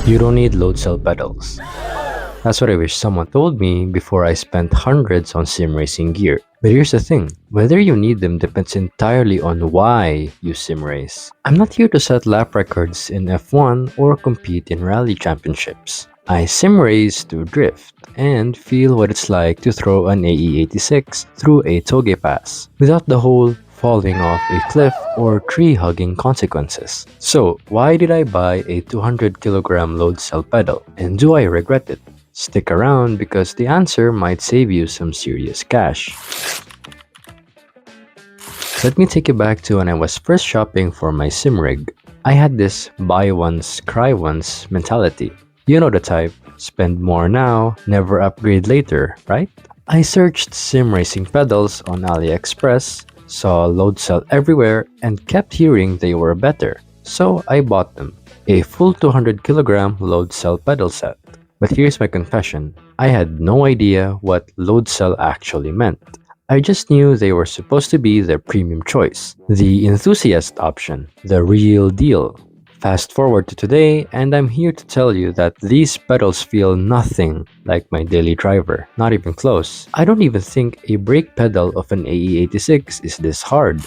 You don't need load cell pedals. That's what I wish someone told me before I spent hundreds on sim racing gear. But here's the thing, whether you need them depends entirely on why you sim race. I'm not here to set lap records in F1 or compete in rally championships. I sim race to drift and feel what it's like to throw an AE86 through a toge pass without the whole falling off a cliff or tree hugging consequences. So, why did I buy a 200 kilogram load cell pedal and do I regret it? Stick around because the answer might save you some serious cash. Let me take you back to when I was first shopping for my sim rig. I had this buy once, cry once mentality. You know the type, spend more now, never upgrade later, right? I searched sim racing pedals on AliExpress, saw load cell everywhere, and kept hearing they were better. So I bought them. A full 200 kilogram load cell pedal set. But here's my confession, I had no idea what load cell actually meant. I just knew they were supposed to be the premium choice, the enthusiast option, the real deal. Fast forward to today, and I'm here to tell you that these pedals feel nothing like my daily driver, not even close. I don't even think a brake pedal of an AE86 is this hard.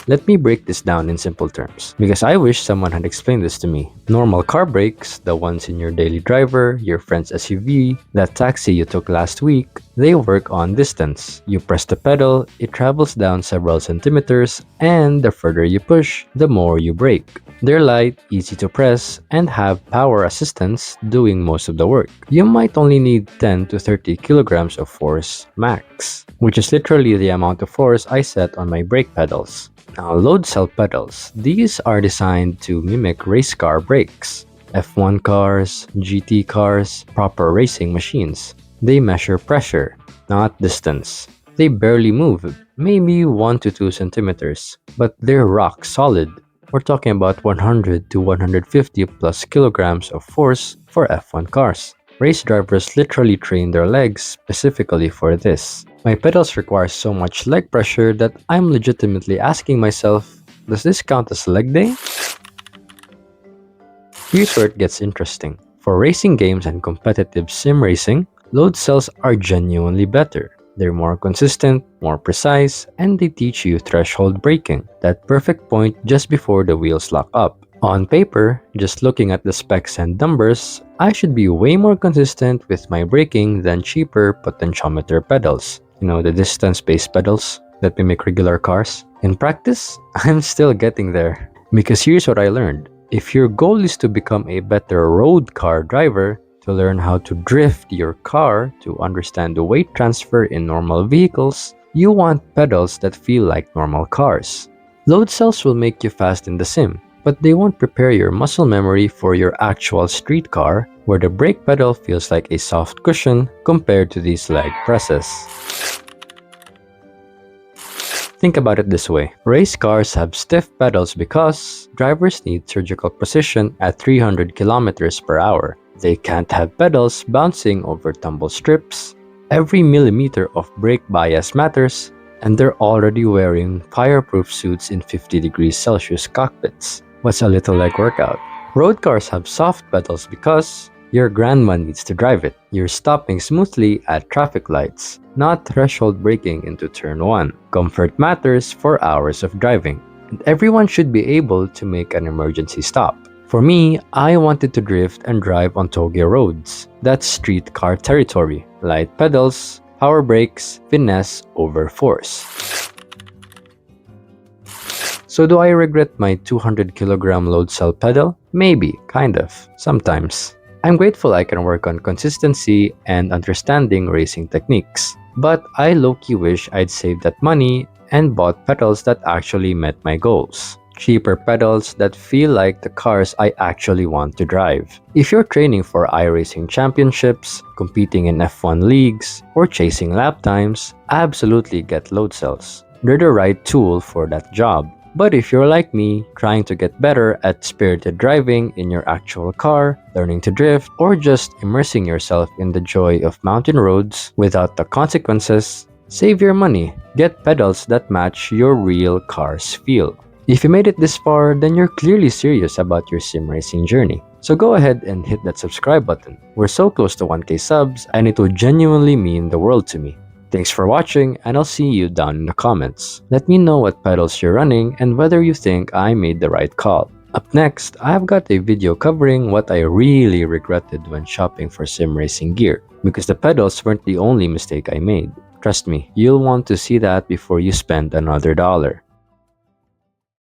Let me break this down in simple terms, because I wish someone had explained this to me. Normal car brakes, the ones in your daily driver, your friend's SUV, that taxi you took last week, they work on distance. You press the pedal, it travels down several centimeters, and the further you push, the more you brake. They're light, easy to press, and have power assistance doing most of the work. You might only need 10 to 30 kilograms of force max, which is literally the amount of force I set on my brake pedals. Now, load cell pedals. These are designed to mimic race car brakes. F1 cars, GT cars, proper racing machines. They measure pressure, not distance. They barely move, maybe 1 to 2 centimeters, but they're rock solid. We're talking about 100 to 150 plus kilograms of force for F1 cars. Race drivers literally train their legs specifically for this. My pedals require so much leg pressure that I'm legitimately asking myself, does this count as leg day? Here's where it gets interesting. For racing games and competitive sim racing, load cells are genuinely better. They're more consistent, more precise, and they teach you threshold braking, that perfect point just before the wheels lock up. On paper, just looking at the specs and numbers, I should be way more consistent with my braking than cheaper potentiometer pedals. You know, the distance-based pedals that mimic regular cars. In practice, I'm still getting there. Because here's what I learned. If your goal is to become a better road car driver, to learn how to drift your car, to understand the weight transfer in normal vehicles, you want pedals that feel like normal cars. Load cells will make you fast in the sim, but they won't prepare your muscle memory for your actual street car, where the brake pedal feels like a soft cushion compared to these leg presses. Think about it this way. Race cars have stiff pedals because drivers need surgical precision at 300 kilometers per hour. They can't have pedals bouncing over tumble strips. Every millimeter of brake bias matters, and they're already wearing fireproof suits in 50 degrees Celsius cockpits. What's a little leg workout? Road cars have soft pedals because your grandma needs to drive it. You're stopping smoothly at traffic lights, not threshold braking into turn 1. Comfort matters for hours of driving, and everyone should be able to make an emergency stop. For me, I wanted to drift and drive on toge roads. That's street car territory. Light pedals, power brakes, finesse over force. So do I regret my 200 kilogram load cell pedal? Maybe, kind of, sometimes. I'm grateful I can work on consistency and understanding racing techniques. But I low-key wish I'd saved that money and bought pedals that actually met my goals. Cheaper pedals that feel like the cars I actually want to drive. If you're training for iRacing championships, competing in F1 leagues, or chasing lap times, absolutely get load cells. They're the right tool for that job. But if you're like me, trying to get better at spirited driving in your actual car, learning to drift, or just immersing yourself in the joy of mountain roads without the consequences, save your money. Get pedals that match your real car's feel. If you made it this far, then you're clearly serious about your sim racing journey. So go ahead and hit that subscribe button. We're so close to 1K subs, and it would genuinely mean the world to me. Thanks for watching, and I'll see you down in the comments. Let me know what pedals you're running and whether you think I made the right call. Up next, I've got a video covering what I really regretted when shopping for sim racing gear, because the pedals weren't the only mistake I made. Trust me, you'll want to see that before you spend another dollar.